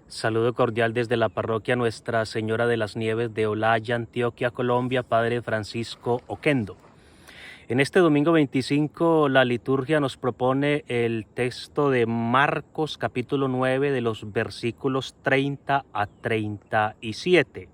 Saludo cordial desde la parroquia Nuestra Señora de las Nieves de Olaya, Antioquia, Colombia, Padre Francisco Oquendo. En este domingo 25 la liturgia nos propone el texto de Marcos capítulo 9 de los versículos 30 a 37.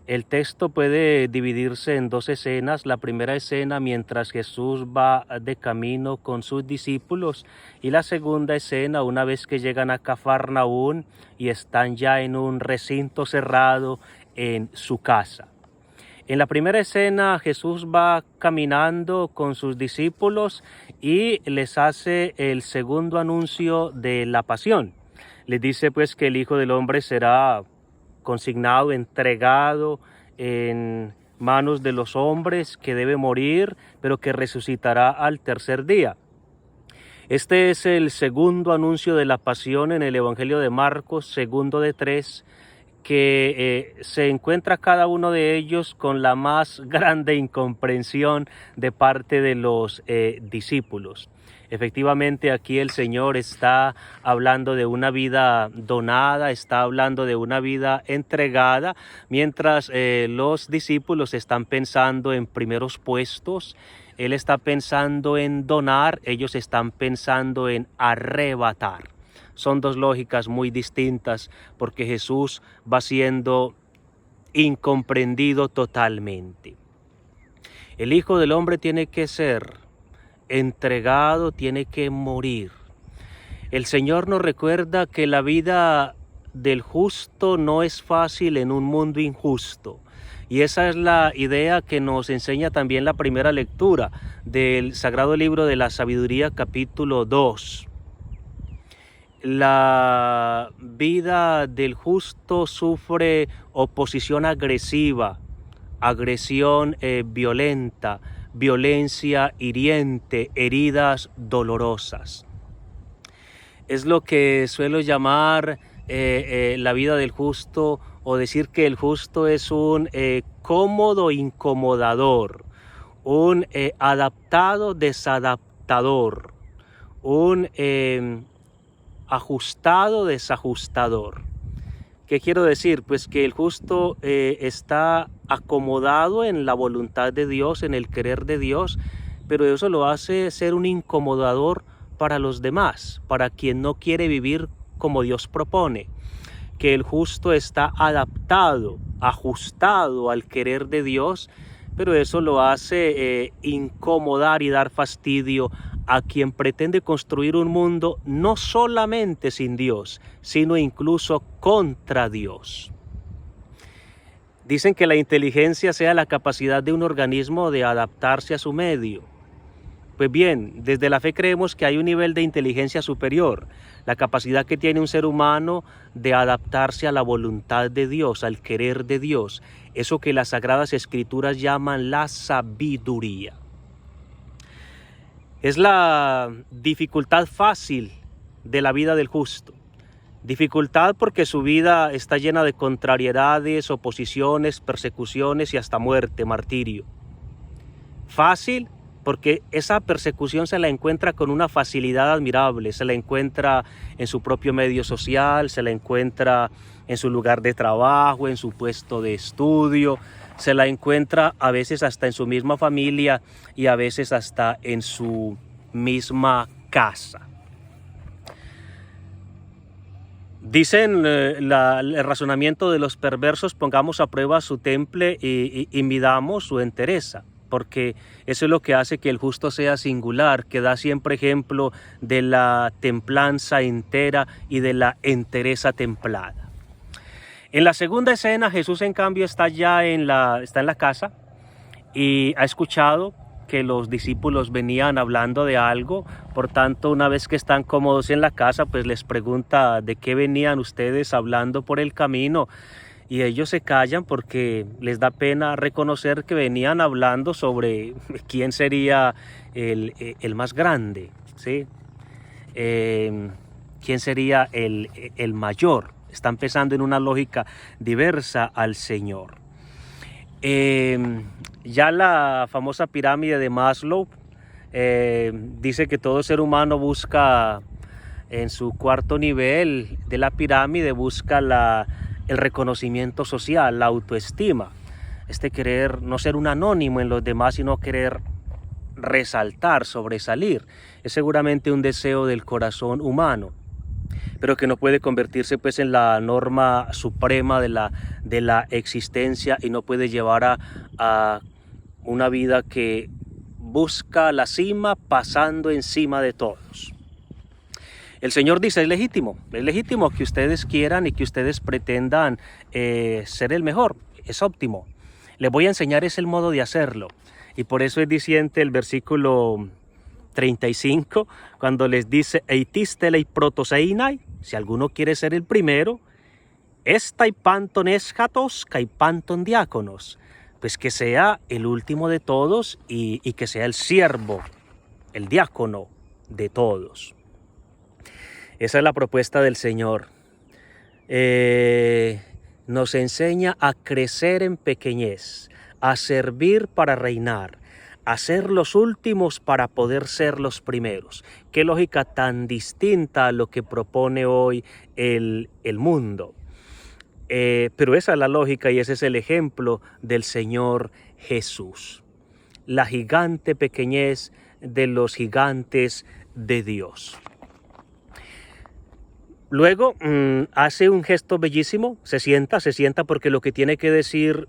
El texto puede dividirse en dos escenas. La primera escena mientras Jesús va de camino con sus discípulos y la segunda escena una vez que llegan a Cafarnaún y están ya en un recinto cerrado en su casa. En la primera escena Jesús va caminando con sus discípulos y les hace el segundo anuncio de la pasión. Les dice pues que el Hijo del Hombre será consignado, entregado en manos de los hombres, que debe morir, pero que resucitará al tercer día. Este es el segundo anuncio de la pasión en el Evangelio de Marcos, segundo de tres, que se encuentra cada uno de ellos con la más grande incomprensión de parte de los discípulos. Efectivamente, aquí el Señor está hablando de una vida donada, está hablando de una vida entregada, mientras los discípulos están pensando en primeros puestos. Él está pensando en donar, ellos están pensando en arrebatar. Son dos lógicas muy distintas porque Jesús va siendo incomprendido totalmente. El Hijo del Hombre tiene que ser entregado, tiene que morir. El Señor nos recuerda que la vida del justo no es fácil en un mundo injusto. Y esa es la idea que nos enseña también la primera lectura del Sagrado Libro de la Sabiduría, capítulo 2. La vida del justo sufre oposición agresiva, agresión violenta, violencia hiriente, heridas dolorosas. Es lo que suelo llamar la vida del justo, o decir que el justo es un cómodo incomodador, un adaptado desadaptador, un ajustado desajustador. ¿Qué quiero decir? Pues que el justo está acomodado en la voluntad de Dios, en el querer de Dios, pero eso lo hace ser un incomodador para los demás, para quien no quiere vivir como Dios propone. Que el justo está adaptado, ajustado al querer de Dios, pero eso lo hace incomodar y dar fastidio a quien pretende construir un mundo no solamente sin Dios, sino incluso contra Dios. Dicen que la inteligencia sea la capacidad de un organismo de adaptarse a su medio. Pues bien, desde la fe creemos que hay un nivel de inteligencia superior, la capacidad que tiene un ser humano de adaptarse a la voluntad de Dios, al querer de Dios, eso que las Sagradas Escrituras llaman la sabiduría. Es la dificultad fácil de la vida del justo. Dificultad porque su vida está llena de contrariedades, oposiciones, persecuciones y hasta muerte, martirio. Fácil porque esa persecución se la encuentra con una facilidad admirable, se la encuentra en su propio medio social, se la encuentra en su lugar de trabajo, en su puesto de estudio, se la encuentra a veces hasta en su misma familia y a veces hasta en su misma casa. Dicen el razonamiento de los perversos: pongamos a prueba su temple y midamos su entereza, porque eso es lo que hace que el justo sea singular, que da siempre ejemplo de la templanza entera y de la entereza templada. En la segunda escena, Jesús en cambio está en la casa y ha escuchado que los discípulos venían hablando de algo. Por tanto, una vez que están cómodos en la casa, pues les pregunta: ¿de qué venían ustedes hablando por el camino? Y ellos se callan porque les da pena reconocer que venían hablando sobre quién sería el más grande, ¿sí? ¿Quién sería el mayor? Están pensando en una lógica diversa al Señor. Ya la famosa pirámide de Maslow dice que todo ser humano busca en su cuarto nivel de la pirámide busca el reconocimiento social, la autoestima. Querer no ser un anónimo en los demás, sino querer resaltar, sobresalir. Es seguramente un deseo del corazón humano, pero que no puede convertirse pues en la norma suprema de la existencia, y no puede llevar a una vida que busca la cima pasando encima de todos. El Señor dice, es legítimo que ustedes quieran y que ustedes pretendan ser el mejor, es óptimo. Les voy a enseñar es el modo de hacerlo. Y por eso es diciente el versículo 35, cuando les dice, eitistelei protoseinai, si alguno quiere ser el primero, estai panton eschatos kai panton diáconos, pues que sea el último de todos y que sea el siervo, el diácono de todos. Esa es la propuesta del Señor. Nos enseña a crecer en pequeñez, a servir para reinar, a ser los últimos para poder ser los primeros. Qué lógica tan distinta a lo que propone hoy el mundo. Pero esa es la lógica y ese es el ejemplo del Señor Jesús. La gigante pequeñez de los gigantes de Dios. Luego hace un gesto bellísimo, se sienta porque lo que tiene que decir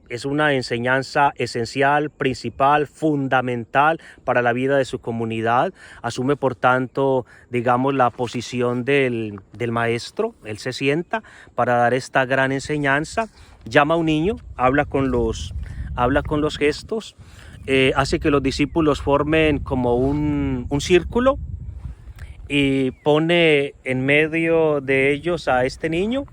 es una enseñanza esencial, principal, fundamental para la vida de su comunidad. Asume, por tanto, digamos, la posición del maestro. Él se sienta para dar esta gran enseñanza. Llama a un niño, habla con los gestos, hace que los discípulos formen como un círculo y pone en medio de ellos a este niño.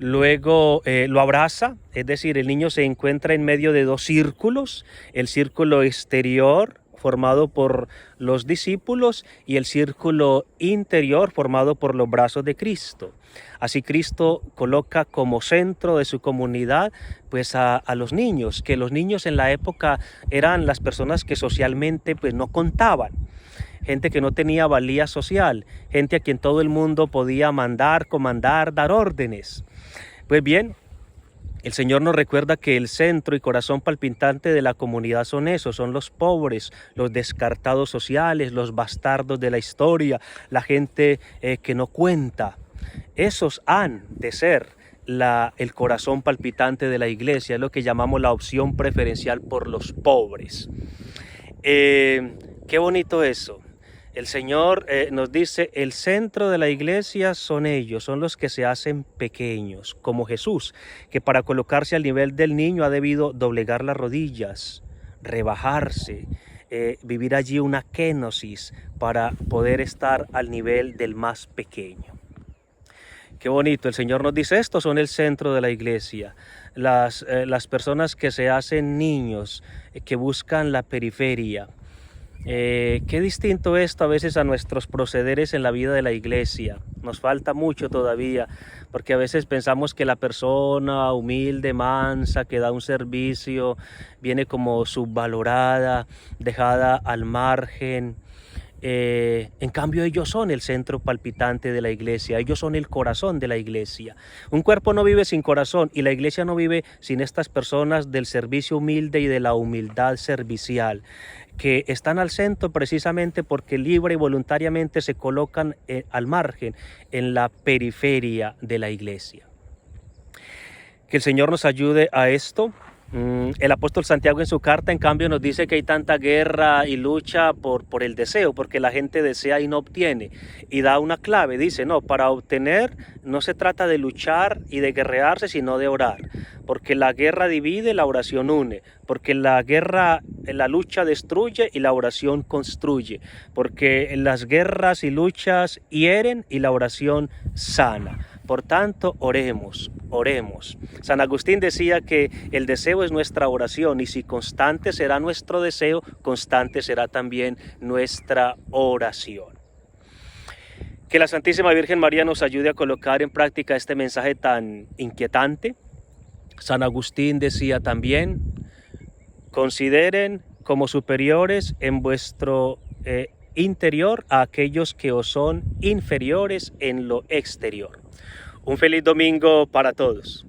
Luego lo abraza, es decir, el niño se encuentra en medio de dos círculos, el círculo exterior formado por los discípulos y el círculo interior formado por los brazos de Cristo. Así Cristo coloca como centro de su comunidad pues a los niños, que los niños en la época eran las personas que socialmente pues no contaban. Gente que no tenía valía social, gente a quien todo el mundo podía mandar, comandar, dar órdenes. Pues bien, el Señor nos recuerda que el centro y corazón palpitante de la comunidad son esos, son los pobres, los descartados sociales, los bastardos de la historia, la gente que no cuenta. Esos han de ser el corazón palpitante de la iglesia, es lo que llamamos la opción preferencial por los pobres. Qué bonito eso. El Señor nos dice, el centro de la iglesia son ellos, son los que se hacen pequeños, como Jesús, que para colocarse al nivel del niño ha debido doblegar las rodillas, rebajarse, vivir allí una kenosis para poder estar al nivel del más pequeño. Qué bonito, el Señor nos dice, estos son el centro de la iglesia, las personas que se hacen niños, que buscan la periferia. Qué distinto esto a veces a nuestros procederes en la vida de la iglesia. Nos falta mucho todavía, porque a veces pensamos que la persona humilde, mansa, que da un servicio, viene como subvalorada, dejada al margen. En cambio ellos son el centro palpitante de la iglesia, ellos son el corazón de la iglesia. Un cuerpo no vive sin corazón y la iglesia no vive sin estas personas del servicio humilde y de la humildad servicial, que están al centro precisamente porque libre y voluntariamente se colocan al margen, en la periferia de la iglesia. Que el Señor nos ayude a esto. El apóstol Santiago en su carta, en cambio, nos dice que hay tanta guerra y lucha por el deseo, porque la gente desea y no obtiene. Y da una clave, dice, no, para obtener no se trata de luchar y de guerrearse, sino de orar. Porque la guerra divide, la oración une. Porque la lucha destruye y la oración construye. Porque las guerras y luchas hieren y la oración sana. Por tanto, oremos. San Agustín decía que el deseo es nuestra oración y si constante será nuestro deseo, constante será también nuestra oración. Que la Santísima Virgen María nos ayude a colocar en práctica este mensaje tan inquietante. San Agustín decía también, consideren como superiores en vuestro interior a aquellos que os son inferiores en lo exterior. Un feliz domingo para todos.